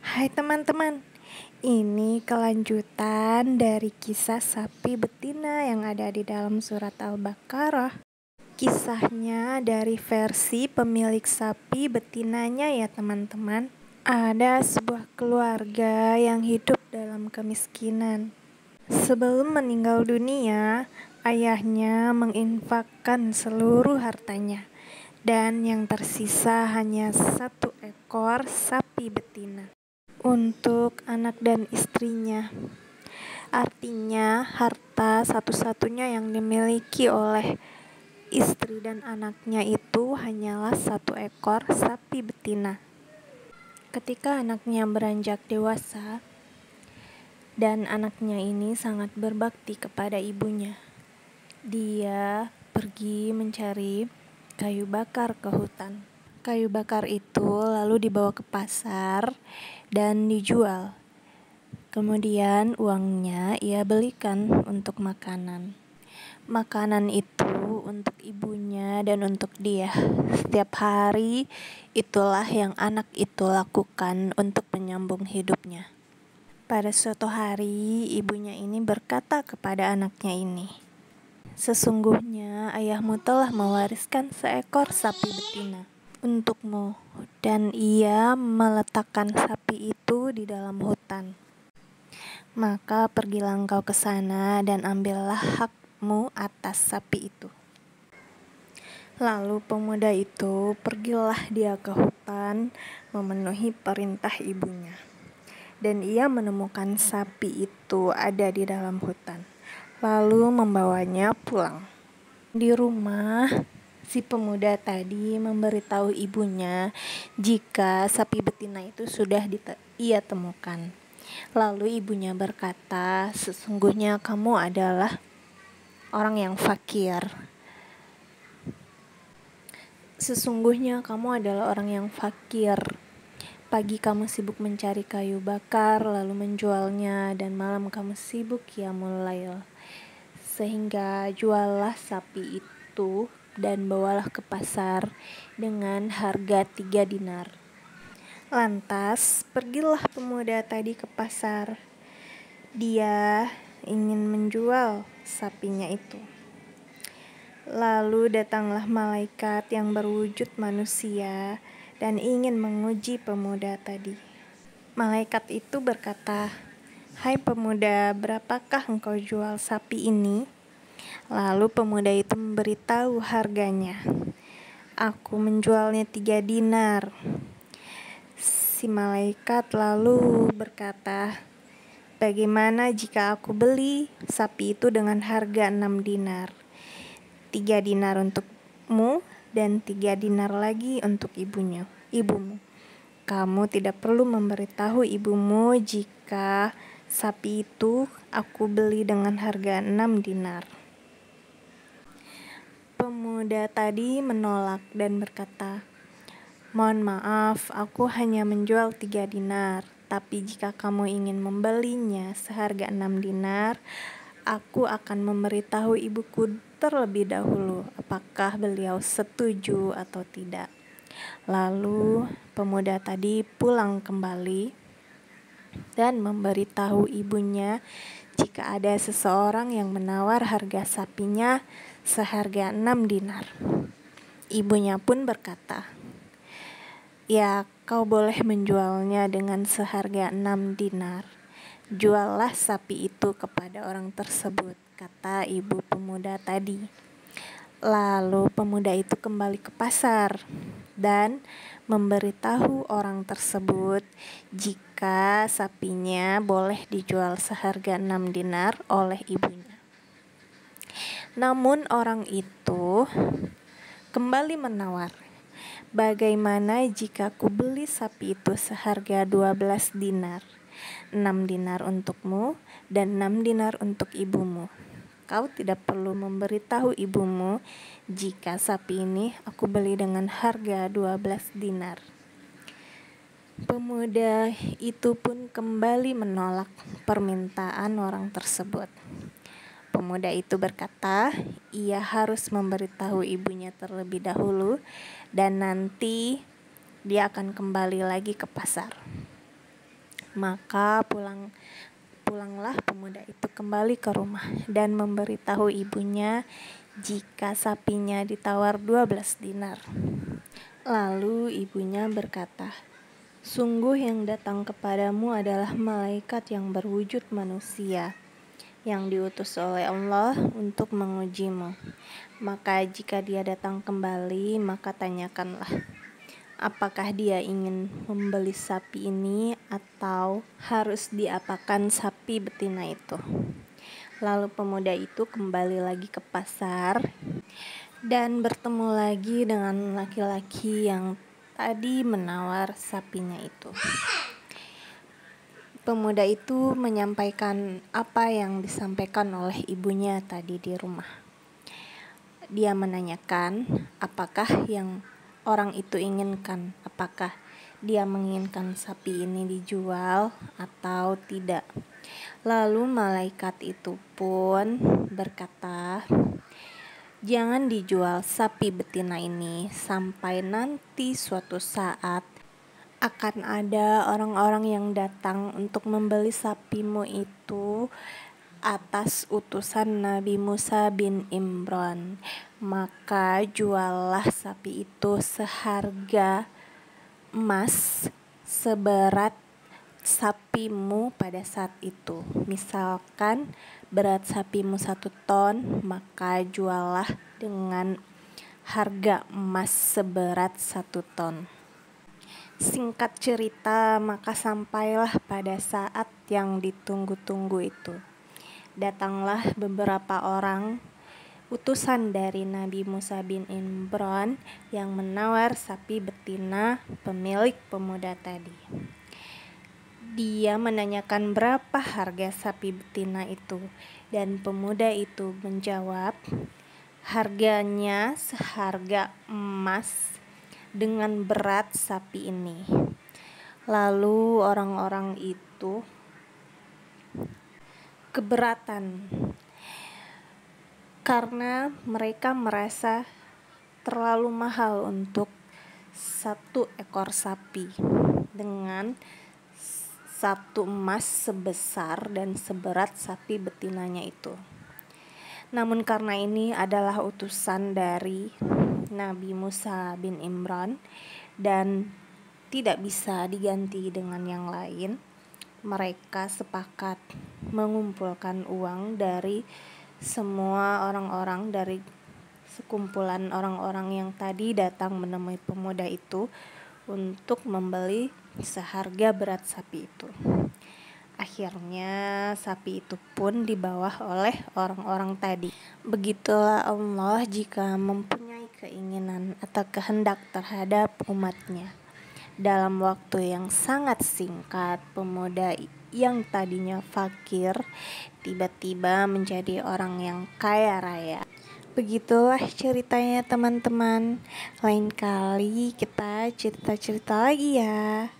Hai teman-teman, ini kelanjutan dari kisah sapi betina yang ada di dalam surat Al-Baqarah. Kisahnya dari versi pemilik sapi betinanya ya teman-teman. Ada sebuah keluarga yang hidup dalam kemiskinan. Sebelum meninggal dunia, ayahnya menginfakkan seluruh hartanya. Dan yang tersisa hanya 1 ekor sapi betina untuk anak dan istrinya. Artinya harta satu-satunya yang dimiliki oleh istri dan anaknya itu hanyalah 1 ekor sapi betina. Ketika anaknya beranjak dewasa dan anaknya ini sangat berbakti kepada ibunya, dia pergi mencari kayu bakar ke hutan. Kayu bakar itu lalu dibawa ke pasar dan dijual. Kemudian uangnya ia belikan untuk makanan. Makanan itu untuk ibunya dan untuk dia. Setiap hari itulah yang anak itu lakukan untuk menyambung hidupnya. Pada suatu hari ibunya ini berkata kepada anaknya ini, "Sesungguhnya ayahmu telah mewariskan 1 ekor sapi betina untukmu," dan ia meletakkan sapi itu di dalam hutan. "Maka pergilah engkau ke sana dan ambillah hakmu atas sapi itu." Lalu pemuda itu pergilah dia ke hutan memenuhi perintah ibunya. Dan ia menemukan sapi itu ada di dalam hutan, lalu membawanya pulang. Di rumah, si pemuda tadi memberitahu ibunya jika sapi betina itu sudah ia temukan. Lalu ibunya berkata, "Sesungguhnya kamu adalah orang yang fakir. Sesungguhnya kamu adalah orang yang fakir. Pagi kamu sibuk mencari kayu bakar lalu menjualnya, dan malam kamu sibuk qiyamul lail. Sehingga juallah sapi itu dan bawalah ke pasar dengan harga 3 dinar." Lantas pergilah pemuda tadi ke pasar. Dia ingin menjual sapinya itu. Lalu datanglah malaikat yang berwujud manusia dan ingin menguji pemuda tadi. Malaikat itu berkata, "Hai pemuda, berapakah engkau jual sapi ini?" Lalu pemuda itu memberitahu harganya. "Aku menjualnya 3 dinar." Si malaikat lalu berkata, "Bagaimana jika aku beli sapi itu dengan harga 6 dinar? 3 dinar untukmu dan 3 dinar lagi untuk ibumu. Kamu tidak perlu memberitahu ibumu jika sapi itu aku beli dengan harga 6 dinar." Pemuda tadi menolak dan berkata, "Mohon maaf, aku hanya menjual 3 dinar. Tapi jika kamu ingin membelinya seharga 6 dinar, aku akan memberitahu ibuku terlebih dahulu apakah beliau setuju atau tidak." Lalu pemuda tadi pulang kembali dan memberitahu ibunya jika ada seseorang yang menawar harga sapinya seharga 6 dinar. Ibunya pun berkata, "Ya, kau boleh menjualnya dengan seharga 6 dinar. Juallah sapi itu kepada orang tersebut," kata ibu pemuda tadi. Lalu pemuda itu kembali ke pasar dan memberitahu orang tersebut jika sapinya boleh dijual seharga 6 dinar oleh ibunya. Namun orang itu kembali menawar, "Bagaimana jika ku beli sapi itu seharga 12 dinar? 6 dinar untukmu dan 6 dinar untuk ibumu. Kau tidak perlu memberitahu ibumu jika sapi ini aku beli dengan harga 12 dinar." Pemuda itu pun kembali menolak permintaan orang tersebut. Pemuda itu berkata, ia harus memberitahu ibunya terlebih dahulu dan nanti dia akan kembali lagi ke pasar. Maka pulanglah pemuda itu kembali ke rumah dan memberitahu ibunya jika sapinya ditawar 12 dinar. Lalu ibunya berkata, "Sungguh yang datang kepadamu adalah malaikat yang berwujud manusia, yang diutus oleh Allah untuk mengujimu. Maka jika dia datang kembali, maka tanyakanlah, apakah dia ingin membeli sapi ini atau harus diapakan sapi betina itu?" Lalu pemuda itu kembali lagi ke pasar dan bertemu lagi dengan laki-laki yang tadi menawar sapinya itu. Pemuda itu menyampaikan apa yang disampaikan oleh ibunya tadi di rumah. Dia menanyakan apakah yang orang itu inginkan, apakah dia menginginkan sapi ini dijual atau tidak. Lalu malaikat itu pun berkata, "Jangan dijual sapi betina ini sampai nanti suatu saat akan ada orang-orang yang datang untuk membeli sapimu itu atas utusan Nabi Musa bin Imran. Maka juallah sapi itu seharga emas seberat sapimu pada saat itu. Misalkan berat sapimu 1 ton, maka juallah dengan harga emas seberat 1 ton." Singkat cerita, maka sampailah pada saat yang ditunggu-tunggu itu. Datanglah beberapa orang utusan dari Nabi Musa bin Imran yang menawar sapi betina pemilik pemuda tadi. Dia menanyakan berapa harga sapi betina itu, dan pemuda itu menjawab, harganya seharga emas dengan berat sapi ini. Lalu orang-orang itu keberatan karena mereka merasa terlalu mahal untuk 1 ekor sapi dengan 1 emas sebesar dan seberat sapi betinanya itu. Namun karena ini adalah utusan dari Nabi Musa bin Imran dan tidak bisa diganti dengan yang lain, mereka sepakat mengumpulkan uang dari semua orang-orang, dari sekumpulan orang-orang yang tadi datang menemui pemuda itu untuk membeli seharga berat sapi itu. Akhirnya sapi itu pun dibawa oleh orang-orang tadi. Begitulah Allah jika mempunyai keinginan atau kehendak terhadap umatnya. Dalam waktu yang sangat singkat, pemuda yang tadinya fakir tiba-tiba menjadi orang yang kaya raya. Begitulah ceritanya teman-teman. Lain kali kita cerita-cerita lagi ya.